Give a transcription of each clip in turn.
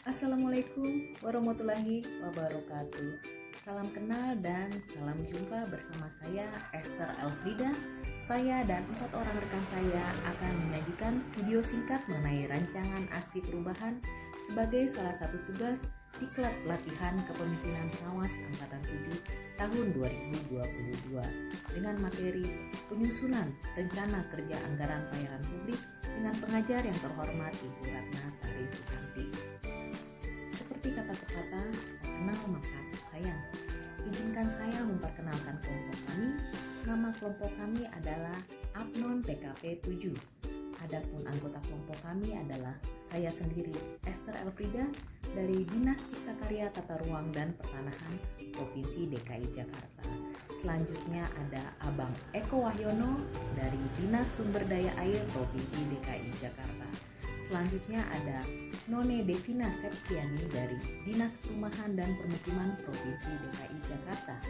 Assalamualaikum warahmatullahi wabarakatuh. Salam kenal dan salam jumpa bersama saya Esther Elfrida. Saya dan 4 orang rekan saya akan menyajikan video singkat mengenai rancangan aksi perubahan sebagai salah satu tugas di Klub Pelatihan Kepemimpinan Pengawas Angkatan 7 tahun 2022 dengan materi penyusunan rencana kerja anggaran pelayanan publik dengan pengajar yang terhormat Ibu Ratna Sari Susanti. Seperti kata pepatah, kenal maka sayang. Izinkan saya memperkenalkan kelompok kami. Nama kelompok kami adalah Apnon PKP 7. Adapun anggota kelompok kami adalah saya sendiri, Esther Elfrida, dari Dinas Cipta Karya Tata Ruang dan Pertanahan Provinsi DKI Jakarta. Selanjutnya ada Abang Eko Wahyono dari Dinas Sumber Daya Air Provinsi DKI Jakarta. Selanjutnya ada None Devina Septiani dari Dinas Perumahan dan Permukiman Provinsi DKI Jakarta.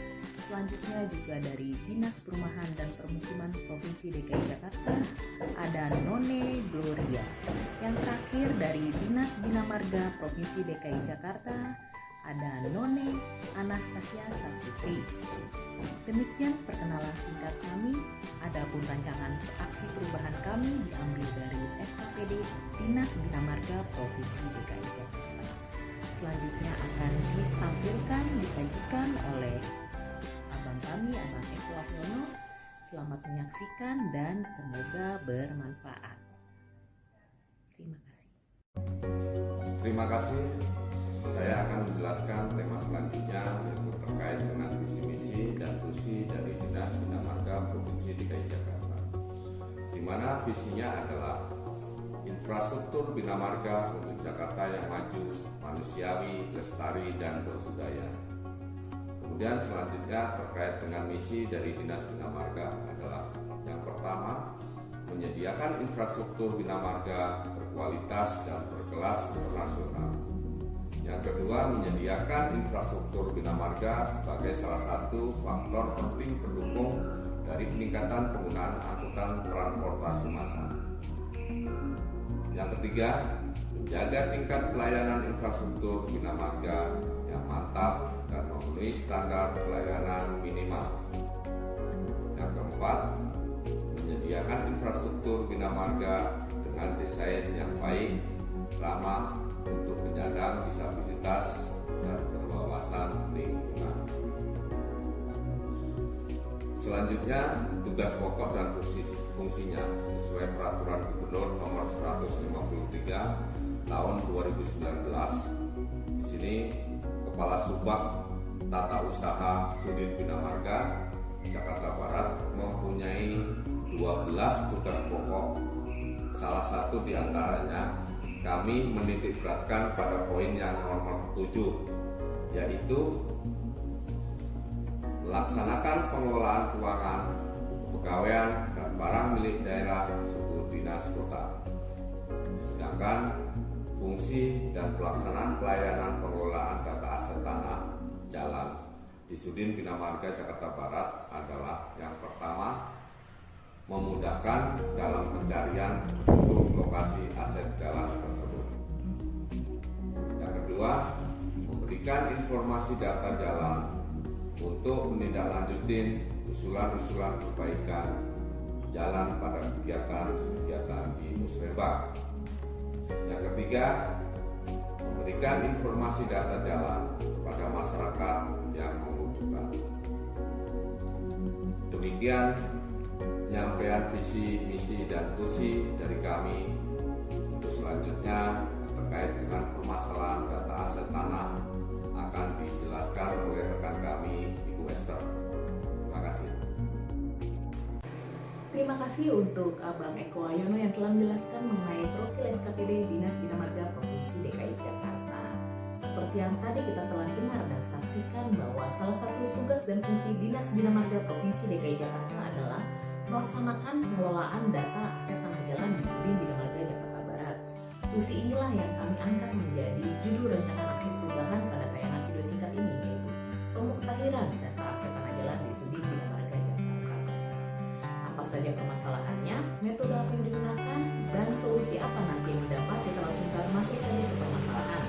Selanjutnya juga dari Dinas Perumahan dan Permukiman Provinsi DKI Jakarta ada None Gloria. Yang terakhir dari Dinas Bina Marga Provinsi DKI Jakarta ada None Anastasia Saputri. Demikian perkenalan singkat kami. Adapun rancangan aksi perubahan kami diambil dari SKPD Dinas Bina Marga Provinsi DKI Jakarta. Selanjutnya akan disajikan oleh abang kami, Abang Eko Wahyono. Selamat menyaksikan dan semoga bermanfaat. Terima kasih. Terima kasih. Saya akan menjelaskan tema selanjutnya, yaitu terkait dengan visi misi dan tusi dari Dinas Bina Marga Provinsi DKI Jakarta, di mana visinya adalah infrastruktur bina marga untuk Jakarta yang maju, manusiawi, lestari, dan berbudaya. Kemudian selanjutnya terkait dengan misi dari Dinas Bina Marga adalah yang pertama, menyediakan infrastruktur bina marga berkualitas dan berkelas internasional. Yang kedua, menyediakan infrastruktur bina marga sebagai salah satu faktor penting pendukung dari peningkatan penggunaan angkutan transportasi massal. Yang ketiga, menjaga tingkat pelayanan infrastruktur bina marga yang mantap dan memenuhi standar pelayanan minimal. Yang keempat, menyediakan infrastruktur bina marga dengan desain yang baik, ramah untuk penyandang disabilitas dan berwawasan lingkungan. Selanjutnya, tugas pokok dan fungsinya sesuai Peraturan Gubernur Nomor 153 Tahun 2019. Di sini Kepala Subbag Tata Usaha Sudin Bina Marga Jakarta Barat mempunyai 12 tugas pokok. Salah satu diantaranya kami menitik beratkan pada poin yang nomor 7, yaitu melaksanakan pengelolaan keuangan, kepegawaian, dan barang milik daerah suku dinas kota. Sedangkan fungsi dan pelaksanaan pelayanan pengelolaan data aset tanah, jalan di Sudin Bina Marga Jakarta Barat adalah yang pertama, memudahkan dalam pencarian untuk lokasi aset jalan tersebut. Yang kedua, memberikan informasi data jalan untuk menindaklanjuti usulan-usulan perbaikan jalan pada kegiatan di Musrembang. Yang ketiga, memberikan informasi data jalan kepada masyarakat yang membutuhkan. Demikian penyampaian visi, misi, dan tusi dari kami. Untuk selanjutnya terkait dengan permasalahan data aset tanah akan dijelaskan oleh rekan kami, Ibu Esther. Terima kasih. Terima kasih untuk Abang Eko Wahyono yang telah menjelaskan mengenai profil SKPD Dinas Bina Marga Provinsi DKI Jakarta. Seperti yang tadi kita telah dengar dan saksikan bahwa salah satu tugas dan fungsi Dinas Bina Marga Provinsi DKI Jakarta adalah melaksanakan pengelolaan data aset tanah jalan di Sudin Bina Marga Jakarta Barat. Tusi inilah yang kami angkat menjadi judul rancangan aksi perubahan pada tayangan video singkat ini, yaitu pemuktahiran data aset tanah jalan di Sudin Bina Marga Jakarta Barat. Apa saja permasalahannya, metode apa yang digunakan, dan solusi apa nanti yang didapat, kita langsung masuk saja ke permasalahan.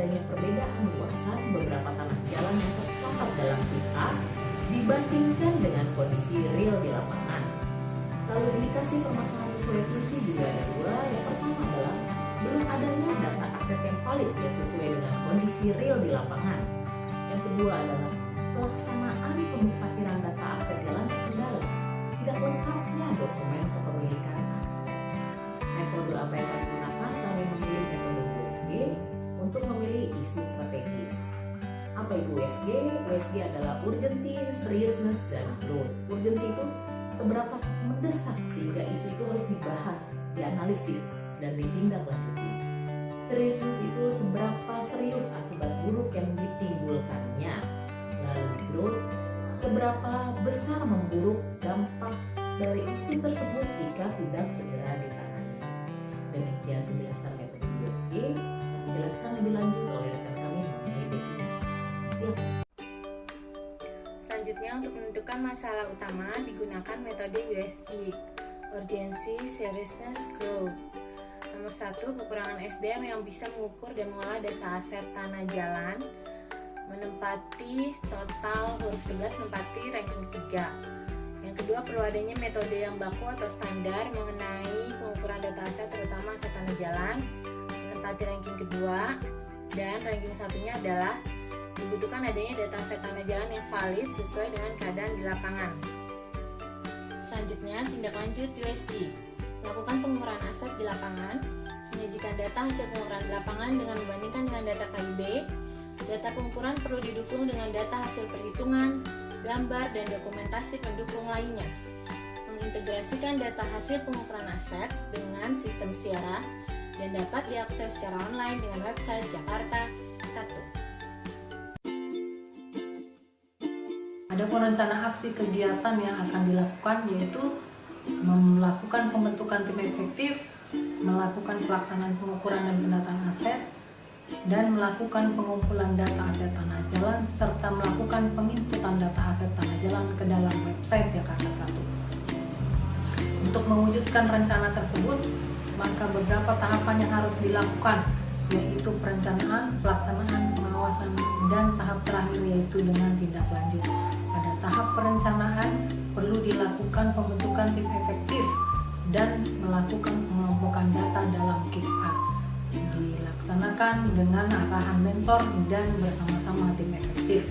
adanya perbedaan luasan beberapa tanah jalan yang tercatat dalam KIP A dibandingkan dengan kondisi real di lapangan. Lalu indikasi permasalahan sesuai fungsi juga ada dua. Yang pertama adalah belum adanya data aset yang valid yang sesuai dengan kondisi real di lapangan. Yang kedua adalah pelaksanaan pemutahiran data aset jalan terkendala, tidak lengkapnya dokumen kepemilikan aset. Metode apa yang akan digunakan? Kami memilih metode USG untuk memilih isu strategis. Apa itu USG? USG adalah urgency, seriousness, dan growth. Urgency itu seberapa mendesak sehingga isu itu harus dibahas, dianalisis, dan ditindaklanjuti. Seriousness itu seberapa serius akibat buruk yang ditimbulkannya. Lalu growth, seberapa besar memburuk dampak dari isu tersebut jika tidak segera ditangani. Demikian penjelasan metode USG. Dijelaskan lebih lanjut oleh rekan kami mengenai Betty. Silakan. Selanjutnya, untuk menentukan masalah utama digunakan metode USG, Urgency, Seriousness, Growth. Nomor 1, kekurangan SDM yang bisa mengukur dan mengolah data aset tanah jalan. Menempati total huruf 11 menempati ranking 3. Yang kedua, perlu adanya metode yang baku atau standar mengenai pengukuran data aset terutama aset tanah jalan. Menempati ranking kedua. Dan ranking satunya adalah dibutuhkan adanya data aset tanah jalan yang valid sesuai dengan keadaan di lapangan. Selanjutnya, tindak lanjut USG. Melakukan pengukuran aset di lapangan, menyajikan data hasil pengukuran di lapangan dengan membandingkan dengan data KIB. Data pengukuran perlu didukung dengan data hasil perhitungan, gambar, dan dokumentasi pendukung lainnya. Mengintegrasikan data hasil pengukuran aset dengan sistem Sierra dan dapat diakses secara online dengan website Jakarta 1. Adapun rencana aksi kegiatan yang akan dilakukan yaitu melakukan pembentukan tim efektif, melakukan pelaksanaan pengukuran dan pendataan aset, dan melakukan pengumpulan data aset tanah jalan serta melakukan penginputan data aset tanah jalan ke dalam website Jakarta 1. Untuk mewujudkan rencana tersebut, maka beberapa tahapan yang harus dilakukan, yaitu perencanaan, pelaksanaan, pengawasan, dan tahap terakhir yaitu dengan tindak lanjut. Pada tahap perencanaan perlu dilakukan pembentukan tim efektif dan melakukan pengelompokan data dalam KIP A. Dilaksanakan dengan arahan mentor dan bersama-sama tim efektif.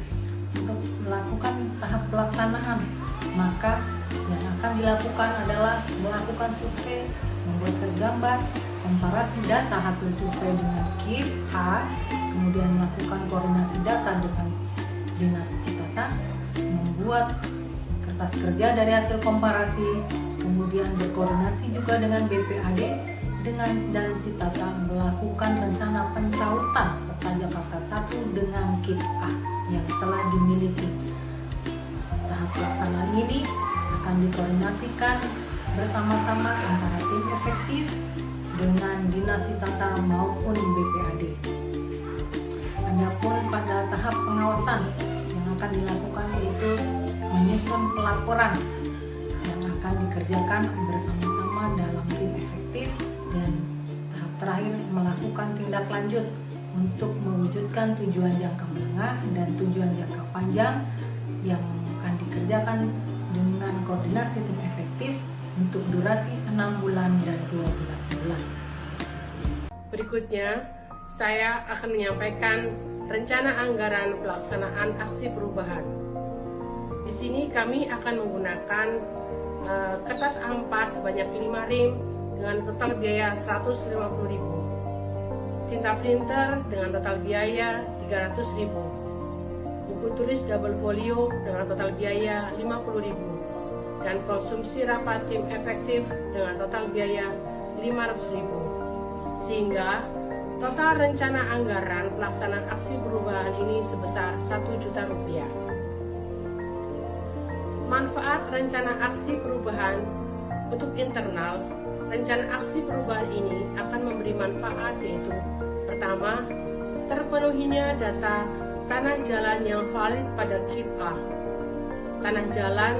Untuk melakukan tahap pelaksanaan, maka yang akan dilakukan adalah melakukan survei, membuat set gambar, komparasi data hasil survei dengan KIP A, kemudian melakukan koordinasi data dengan Dinas Citata, membuat kertas kerja dari hasil komparasi, kemudian berkoordinasi juga dengan BPAD dan Citata melakukan rencana penrautan peta Jakarta 1 dengan KIP A yang telah dimiliki. Tahap pelaksanaan ini akan dikoordinasikan bersama-sama antara tim efektif dengan Dinas Citata maupun BPAD. Adapun pada tahap pengawasan yang akan dilakukan yaitu menyusun pelaporan yang akan dikerjakan bersama-sama dalam tim efektif, dan tahap terakhir melakukan tindak lanjut untuk mewujudkan tujuan jangka menengah dan tujuan jangka panjang yang akan dikerjakan dengan koordinasi tim efektif untuk durasi 6 bulan dan 12 bulan. Berikutnya, saya akan menyampaikan rencana anggaran pelaksanaan aksi perubahan. Di sini kami akan menggunakan kertas A4 sebanyak 5 rim dengan total biaya 150.000. Tinta printer dengan total biaya 300.000. Buku tulis double folio dengan total biaya 50.000. Dan konsumsi rapat tim efektif dengan total biaya 500.000. Sehingga total rencana anggaran pelaksanaan aksi perubahan ini sebesar 1 juta rupiah. Manfaat rencana aksi perubahan untuk internal, rencana aksi perubahan ini akan memberi manfaat yaitu pertama, terpenuhinya data tanah jalan yang valid pada KIP A. Tanah jalan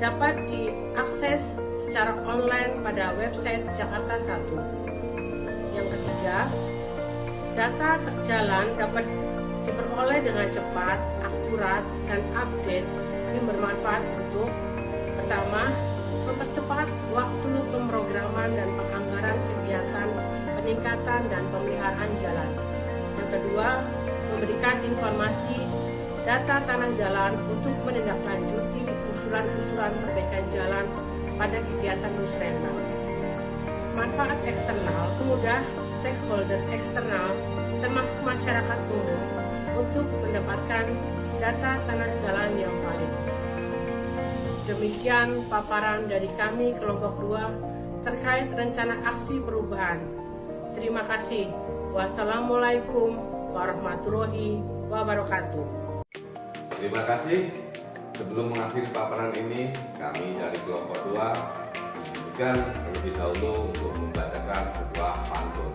dapat diakses secara online pada website Jakarta 1. Yang ketiga, Data jalan dapat diperoleh dengan cepat, akurat, dan update yang bermanfaat untuk pertama, mempercepat waktu pemrograman dan penganggaran kegiatan peningkatan dan pemeliharaan jalan. Yang kedua, memberikan informasi data tanah jalan untuk menindaklanjuti usulan-usulan perbaikan jalan pada kegiatan musrenbang. Manfaat eksternal, kemudahan stakeholder eksternal termasuk masyarakat umum untuk mendapatkan data tanah jalan yang valid. Demikian paparan dari kami kelompok 2 terkait rencana aksi perubahan. Terima kasih. Wassalamualaikum warahmatullahi wabarakatuh. Terima kasih. Sebelum mengakhiri paparan ini, kami dari kelompok 2 izinkan terlebih dahulu untuk membacakan sebuah pantun.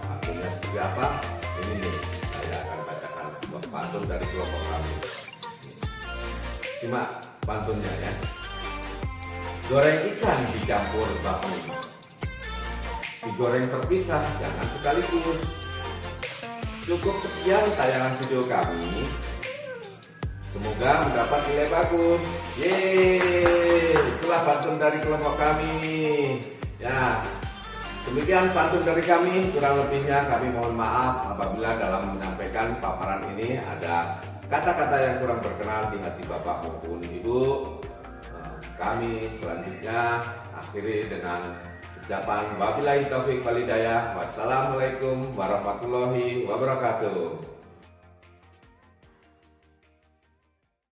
Pantunnya seperti apa? Ini nih, saya akan bacakan sebuah pantun dari kelompok kami. Simak pantunnya ya. Goreng ikan dicampur bakmi, digoreng terpisah jangan sekaligus. Cukup sekian tayangan video kami. Semoga mendapat nilai bagus. Yeay, itulah pantun dari kelompok kami. Ya, demikian pantun dari kami. Kurang lebihnya kami mohon maaf apabila dalam menyampaikan paparan ini ada kata-kata yang kurang berkenan di hati Bapak maupun Ibu. Kami selanjutnya akhiri dengan ucapan wabillahi taufiq wal hidayah. Wassalamualaikum warahmatullahi wabarakatuh.